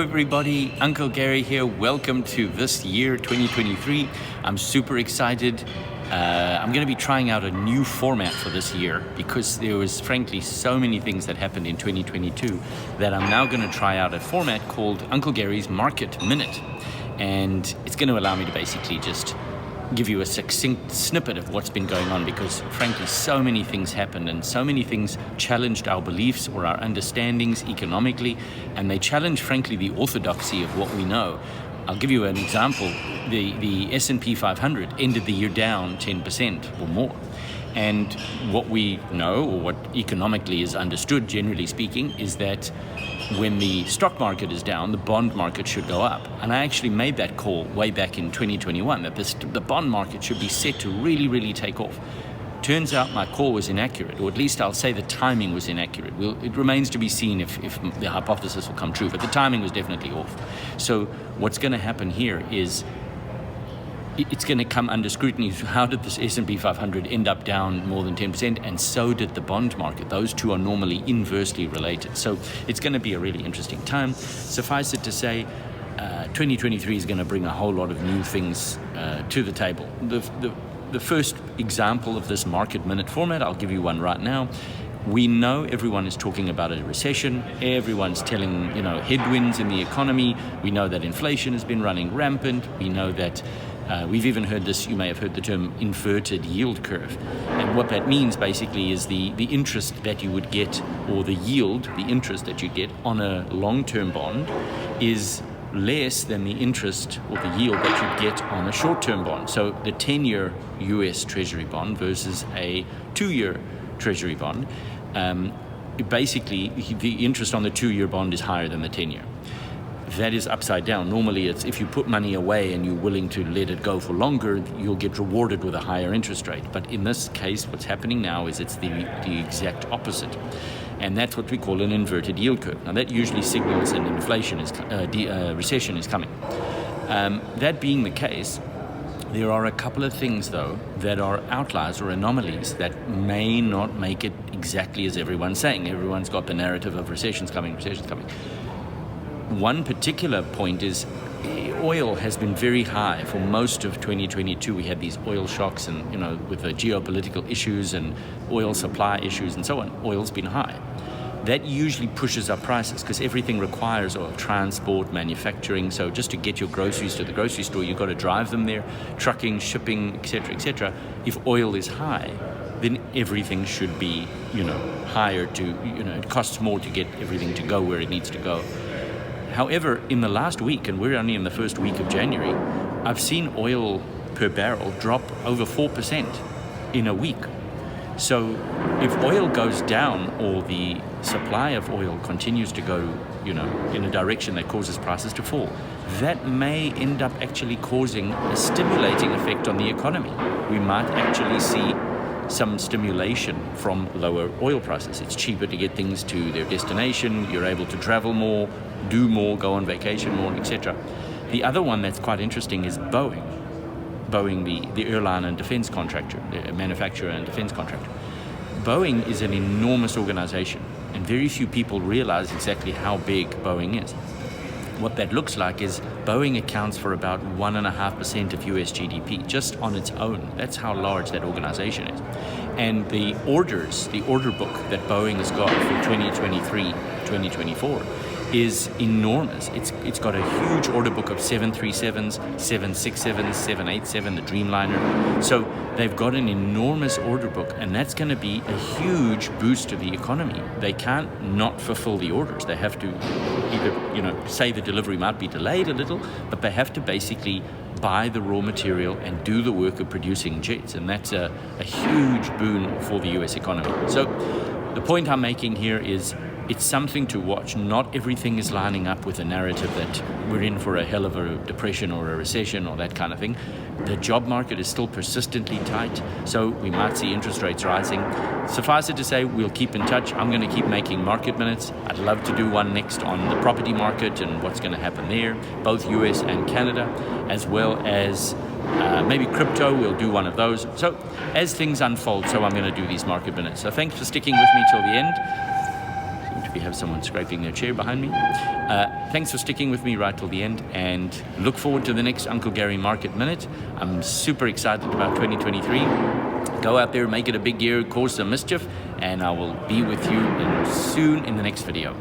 Everybody, Uncle Gary here. Welcome to this year 2023. I'm super excited. I'm going to be trying out a new format for this year because there was frankly so many things that happened in 2022 that I'm now going to try out a format called Uncle Gary's Market Minute. And it's going to allow me to basically just give you a succinct snippet of what's been going on, because frankly so many things happened and so many things challenged our beliefs or our understandings economically, and they challenged frankly the orthodoxy of what we know. I'll give you an example. The S&P 500 ended the year down 10% or more. And what we know, or what economically is understood, generally speaking, is that when the stock market is down, the bond market should go up. And I actually made that call way back in 2021, that the bond market should be set to really, really take off. Turns out my call was inaccurate, or at least I'll say the timing was inaccurate. It remains to be seen if the hypothesis will come true, but the timing was definitely off. So what's going to happen here is it's going to come under scrutiny. How did this S&P 500 end up down more than 10%? And so did the bond market. Those two are normally inversely related. So it's going to be a really interesting time. Suffice it to say, 2023 is going to bring a whole lot of new things to the table. The first example of this market minute format, I'll give you one right now. We know everyone is talking about a recession. Everyone's telling, headwinds in the economy. We know that inflation has been running rampant. We know that we've even heard this, you may have heard the term inverted yield curve. And what that means basically is the interest that you would get, or the yield, the interest that you get on a long-term bond is less than the interest or the yield that you get on a short-term bond. So the 10-year US Treasury bond versus a 2-year Treasury bond, basically the interest on the 2-year bond is higher than the 10-year. That is upside down. Normally it's if you put money away and you're willing to let it go for longer, you'll get rewarded with a higher interest rate. But in this case, what's happening now is it's the exact opposite. And that's what we call an inverted yield curve. Now that usually signals an recession is coming. That being the case, there are a couple of things though that are outliers or anomalies that may not make it exactly as everyone's saying. Everyone's got the narrative of recession's coming. One particular point is oil has been very high for most of 2022. We had these oil shocks and, with the geopolitical issues and oil supply issues and so on, oil's been high. That usually pushes up prices because everything requires oil, transport, manufacturing. So just to get your groceries to the grocery store, you've got to drive them there, trucking, shipping, etc., etc. If oil is high, then everything should be, higher it costs more to get everything to go where it needs to go. However, in the last week, and we're only in the first week of January, I've seen oil per barrel drop over 4% in a week. So if oil goes down or the supply of oil continues to go, in a direction that causes prices to fall, that may end up actually causing a stimulating effect on the economy. We might actually see some stimulation from lower oil prices. It's cheaper to get things to their destination. You're able to travel more, do more, go on vacation more, etc. The other one that's quite interesting is Boeing. Boeing, the airline and defense contractor, the manufacturer and defense contractor. Boeing is an enormous organization, and very few people realize exactly how big Boeing is. What that looks like is Boeing accounts for about 1.5% of US GDP, just on its own. That's how large that organization is. And the order book that Boeing has got for 2023, 2024 is enormous. It's got a huge order book of 737s, 767s, 787, the Dreamliner. So they've got an enormous order book, and that's going to be a huge boost to the economy. They can't not fulfill the orders. They have to either, say the delivery might be delayed a little, but they have to basically buy the raw material and do the work of producing jets, and that's a huge boon for the US economy. So the point I'm making here is it's something to watch. Not everything is lining up with a narrative that we're in for a hell of a depression or a recession or that kind of thing. The job market is still persistently tight, so we might see interest rates rising. Suffice it to say, we'll keep in touch. I'm going to keep making market minutes. I'd love to do one next on the property market and what's going to happen there, both US and Canada, as well as maybe crypto. We'll do one of those. So as things unfold, so I'm going to do these market minutes. So thanks for sticking with me till the end. Seem to We have someone scraping their chair behind me. Thanks for sticking with me right till the end, and look forward to the next Uncle Gary Market Minute. I'm super excited about 2023. Go out there, make it a big year, cause some mischief, and I will be with you soon in the next video.